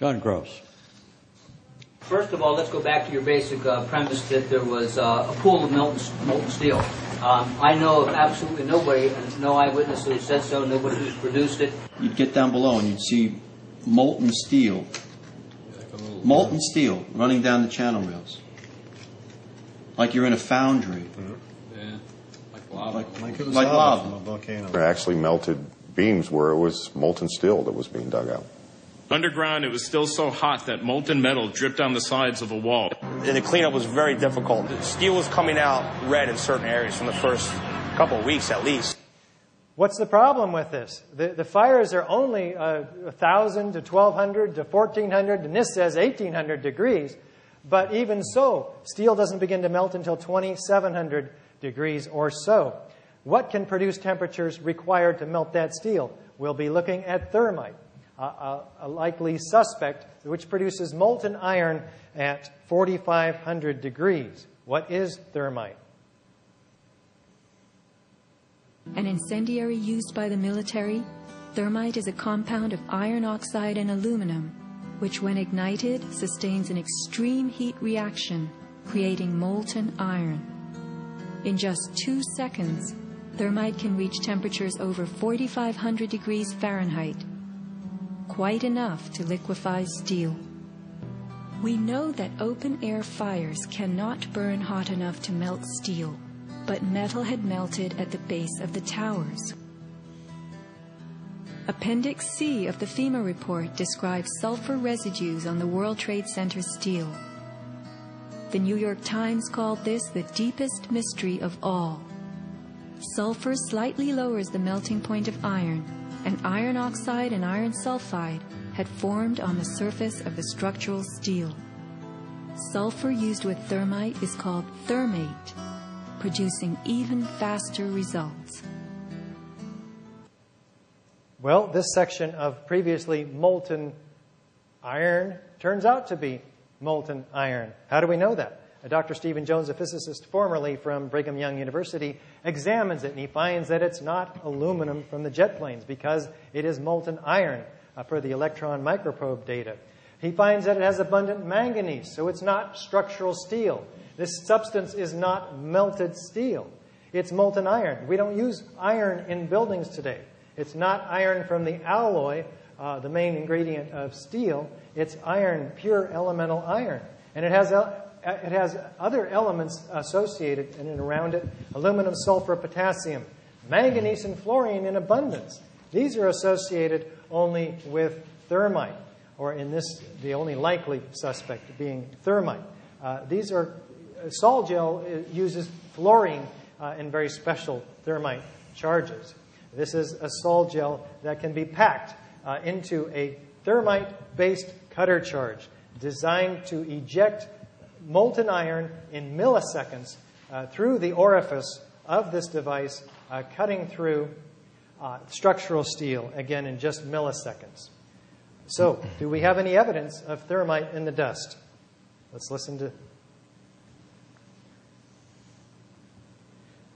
John Gross. First of all, let's go back to your basic premise that there was a pool of molten steel. I know of absolutely nobody, and no eyewitness who said so, nobody who's produced it. You'd get down below and you'd see molten steel running down the channel rails. Like you're in a foundry. Yeah, like lava. Like lava. From a volcano. There actually melted beams where it was molten steel that was being dug out. Underground, it was still so hot that molten metal dripped down the sides of a wall. And the cleanup was very difficult. The steel was coming out red in certain areas from the first couple of weeks at least. What's the problem with this? The fires are only 1,000 to 1,200 to 1,400, and this says 1,800 degrees. But even so, steel doesn't begin to melt until 2,700 degrees or so. What can produce temperatures required to melt that steel? We'll be looking at thermite, a likely suspect, which produces molten iron at 4,500 degrees. What is thermite? An incendiary used by the military, thermite is a compound of iron oxide and aluminum, which when ignited sustains an extreme heat reaction, creating molten iron. In just 2 seconds, thermite can reach temperatures over 4,500 degrees Fahrenheit, quite enough to liquefy steel. We know that open-air fires cannot burn hot enough to melt steel, but metal had melted at the base of the towers. Appendix C of the FEMA report describes sulfur residues on the World Trade Center steel. The New York Times called this the deepest mystery of all. Sulfur slightly lowers the melting point of iron, and iron oxide and iron sulfide had formed on the surface of the structural steel. Sulfur used with thermite is called thermate, producing even faster results. Well, this section of previously molten iron turns out to be molten iron. How do we know that? Dr. Stephen Jones, a physicist formerly from Brigham Young University, examines it, and he finds that it's not aluminum from the jet planes because it is molten iron per the electron microprobe data. He finds that it has abundant manganese, so it's not structural steel. This substance is not melted steel. It's molten iron. We don't use iron in buildings today. It's not iron from the alloy, the main ingredient of steel. It's iron, pure elemental iron. And it has other elements associated in and around it: aluminum, sulfur, potassium, manganese, and fluorine in abundance. These are associated only with thermite, or in this, the only likely suspect being thermite. Sol gel uses fluorine in very special thermite charges. This is a sol gel that can be packed into a thermite-based cutter charge designed to eject molten iron in milliseconds through the orifice of this device, cutting through structural steel, again, in just milliseconds. So, do we have any evidence of thermite in the dust? Let's listen to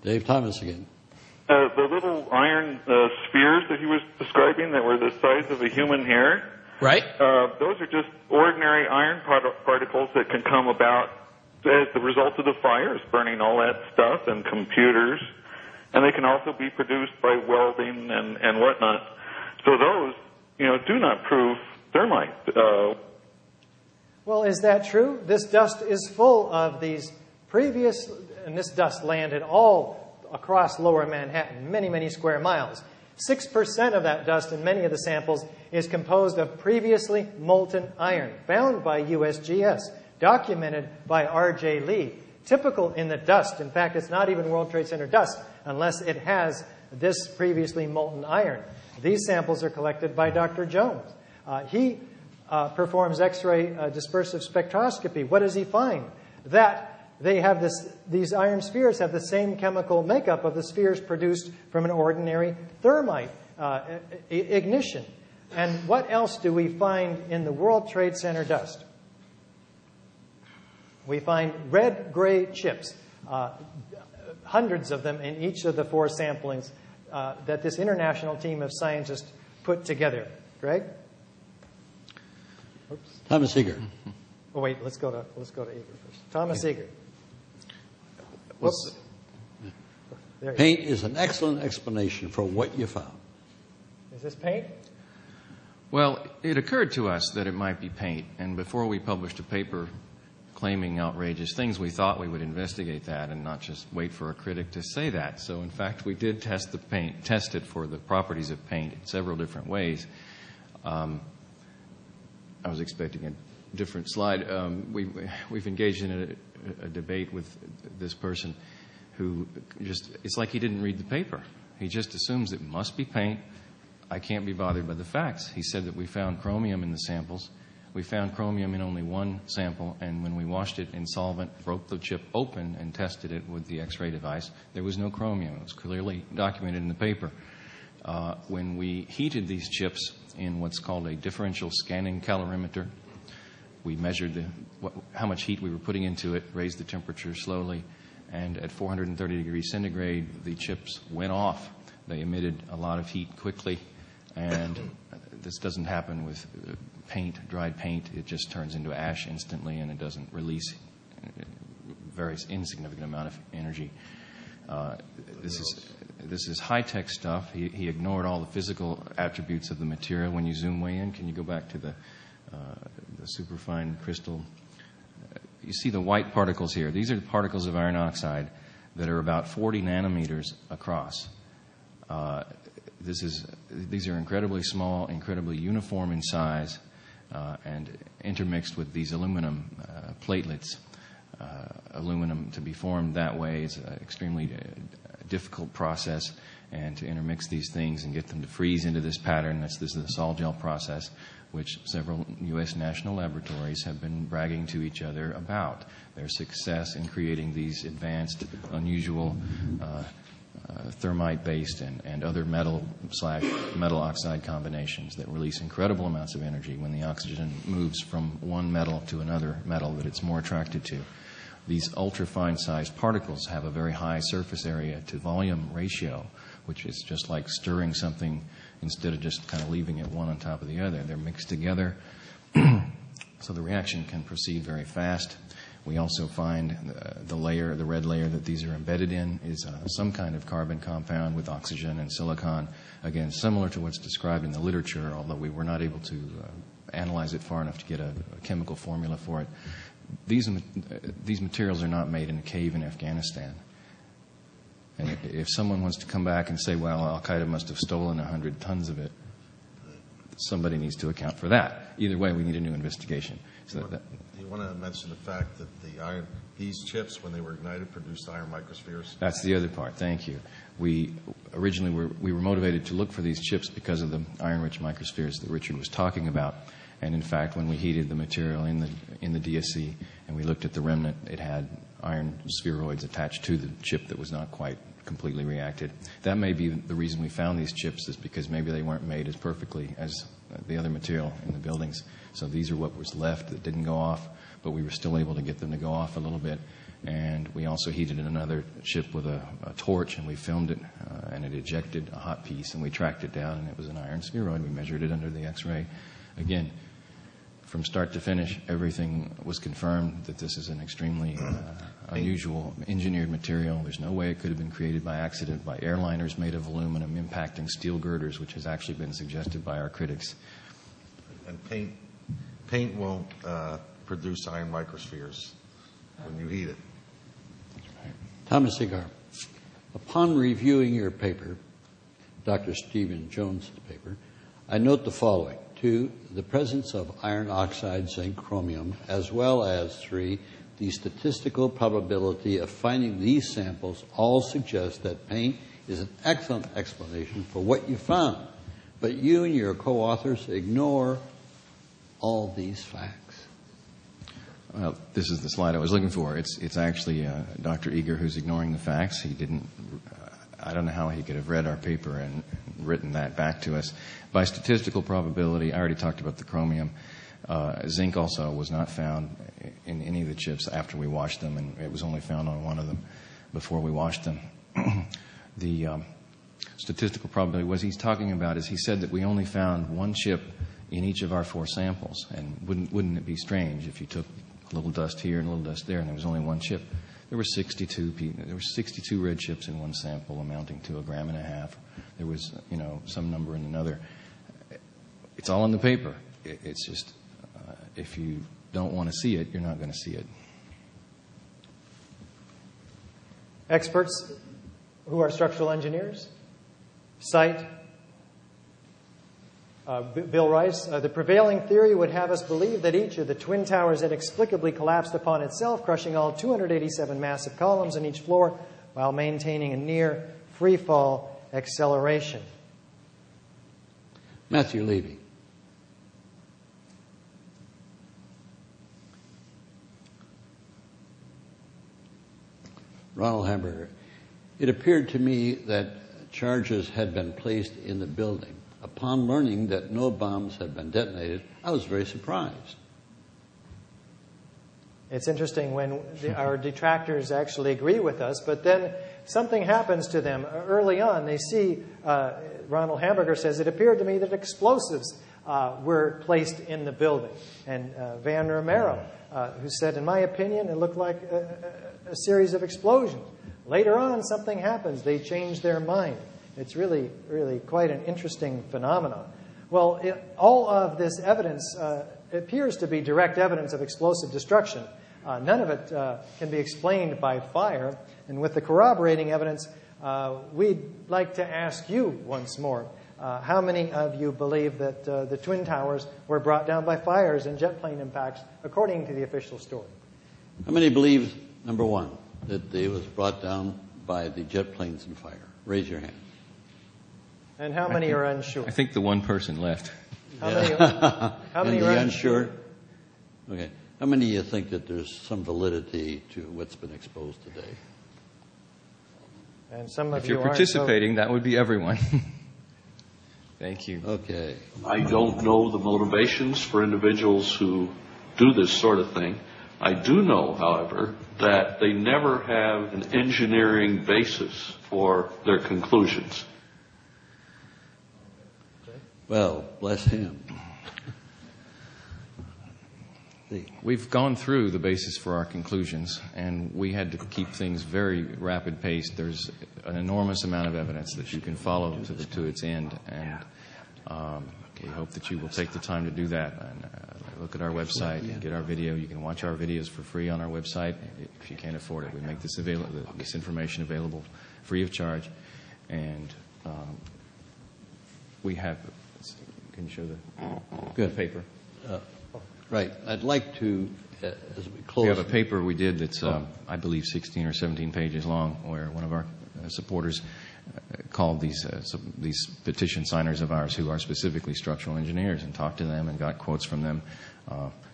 Dave Thomas again. The little iron spheres that he was describing that were the size of a human hair, Right? those are just ordinary iron particles that can come about as the result of the fires, burning all that stuff and computers. And they can also be produced by welding and whatnot. So those, do not prove thermite. Well, is that true? This dust is full of these and this dust landed all across lower Manhattan, many, many square miles. 6% of that dust in many of the samples is composed of previously molten iron, found by USGS, documented by R.J. Lee. Typical in the dust. In fact, it's not even World Trade Center dust unless it has this previously molten iron. These samples are collected by Dr. Jones. He performs X-ray dispersive spectroscopy. What does he find? That they have these iron spheres have the same chemical makeup of the spheres produced from an ordinary thermite ignition. And what else do we find in the World Trade Center dust? We find red-gray chips, hundreds of them in each of the 4 samplings that this international team of scientists put together. Greg? Thomas Eager. Oh, wait, let's go to Eager first. Thomas Eager. Whoops. There Paint is an excellent explanation for what you found. Is this paint? Well, it occurred to us that it might be paint, and before we published a paper claiming outrageous things, we thought we would investigate that and not just wait for a critic to say that. So, in fact, we did test it for the properties of paint in several different ways. I was expecting a different slide. We've engaged in a debate with this person who it's like he didn't read the paper. He just assumes it must be paint. I can't be bothered by the facts. He said that we found chromium in the samples. We found chromium in only one sample, and when we washed it in solvent, broke the chip open and tested it with the X-ray device, there was no chromium. It was clearly documented in the paper. When we heated these chips in what's called a differential scanning calorimeter, we measured how much heat we were putting into it, raised the temperature slowly, and at 430 degrees centigrade, the chips went off. They emitted a lot of heat quickly, and this doesn't happen with paint, dried paint. It just turns into ash instantly, and it doesn't release a very insignificant amount of energy. This is high-tech stuff. He ignored all the physical attributes of the material. When you zoom way in, can you go back to the superfine crystal? You see the white particles here. These are the particles of iron oxide that are about 40 nanometers across. These are incredibly small, incredibly uniform in size, and intermixed with these aluminum platelets. Aluminum to be formed that way is an extremely difficult process, and to intermix these things and get them to freeze into this pattern, this is the sol gel process, which several U.S. national laboratories have been bragging to each other about their success in creating these advanced, unusual thermite-based and other metal oxide combinations that release incredible amounts of energy when the oxygen moves from one metal to another metal that it's more attracted to. These ultra-fine sized particles have a very high surface area to volume ratio, which is just like stirring something instead of just kind of leaving it one on top of the other. They're mixed together, so the reaction can proceed very fast. We also find the red layer that these are embedded in is some kind of carbon compound with oxygen and silicon, again, similar to what's described in the literature, although we were not able to analyze it far enough to get a chemical formula for it. These materials are not made in a cave in Afghanistan. And if someone wants to come back and say, well, Al-Qaeda must have stolen 100 tons of it, somebody needs to account for that. Either way, we need a new investigation. So you want to mention the fact that these chips, when they were ignited, produced iron microspheres? That's the other part. Thank you. We originally were motivated to look for these chips because of the iron-rich microspheres that Richard was talking about. And in fact, when we heated the material in the DSC and we looked at the remnant, it had iron spheroids attached to the chip that was not quite completely reacted. That may be the reason we found these chips, is because maybe they weren't made as perfectly as the other material in the buildings. So these are what was left that didn't go off, but we were still able to get them to go off a little bit. And we also heated another chip with a torch, and we filmed it, and it ejected a hot piece, and we tracked it down, and it was an iron spheroid. We measured it under the X-ray. Again, from start to finish, everything was confirmed that this is an extremely unusual engineered material. There's no way it could have been created by accident by airliners made of aluminum impacting steel girders, which has actually been suggested by our critics. And paint won't produce iron microspheres when you heat it. Thomas Eagar, upon reviewing your paper, Dr. Stephen Jones' paper, I note the following. 2, the presence of iron oxide, zinc, chromium, as well as 3, the statistical probability of finding these samples all suggest that paint is an excellent explanation for what you found. But you and your co-authors ignore all these facts. Well, this is the slide I was looking for. It's actually Dr. Eager who's ignoring the facts. He didn't. I don't know how he could have read our paper and written that back to us. By statistical probability, I already talked about the chromium. Zinc also was not found in any of the chips after we washed them, and it was only found on one of them before we washed them. The statistical probability, what he's talking about is he said that we only found one chip in each of our 4 samples. And wouldn't it be strange if you took a little dust here and a little dust there and there was only one chip? There were 62 red chips in one sample amounting to 1.5 grams. There was, some number in another. It's all in the paper. It's just, if you don't want to see it, you're not going to see it. Experts who are structural engineers cite Bill Rice. The prevailing theory would have us believe that each of the twin towers inexplicably collapsed upon itself, crushing all 287 massive columns in each floor while maintaining a near free-fall acceleration. Matthew Levy. Ronald Hamburger. It appeared to me that charges had been placed in the building. Upon learning that no bombs had been detonated, I was very surprised. It's interesting when our detractors actually agree with us, but then something happens to them. Early on, they see, Ronald Hamburger says, it appeared to me that explosives were placed in the building. And Van Romero, who said, in my opinion, it looked like a series of explosions. Later on, something happens. They change their mind. It's really, really quite an interesting phenomenon. Well, all of this evidence appears to be direct evidence of explosive destruction. None of it can be explained by fire. And with the corroborating evidence, we'd like to ask you once more, how many of you believe that the Twin Towers were brought down by fires and jet plane impacts, according to the official story? How many believe, number one, that it was brought down by the jet planes and fire? Raise your hand. And how many are unsure? I think the one person left. How many are unsure? Okay. How many of you think that there's some validity to what's been exposed today? And some of if you're participating, that would be everyone. Thank you. Okay. I don't know the motivations for individuals who do this sort of thing. I do know, however, that they never have an engineering basis for their conclusions. Well, bless him. We've gone through the basis for our conclusions, and we had to keep things very rapid paced. There's an enormous amount of evidence that you can follow to its end, and we hope that you will take the time to do that. And look at our website and get our video. You can watch our videos for free on our website if you can't afford it. We make this information available free of charge, and we have. Can you show the paper? Right. I'd like to, as we close... We have a paper we did that's, I believe, 16 or 17 pages long, where one of our supporters called these petition signers of ours who are specifically structural engineers and talked to them and got quotes from them.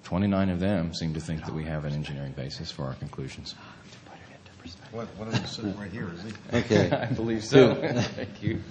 29 of them seem to think that we have an engineering basis for our conclusions. One of them sitting right here, is he? Okay. I believe so. Thank you.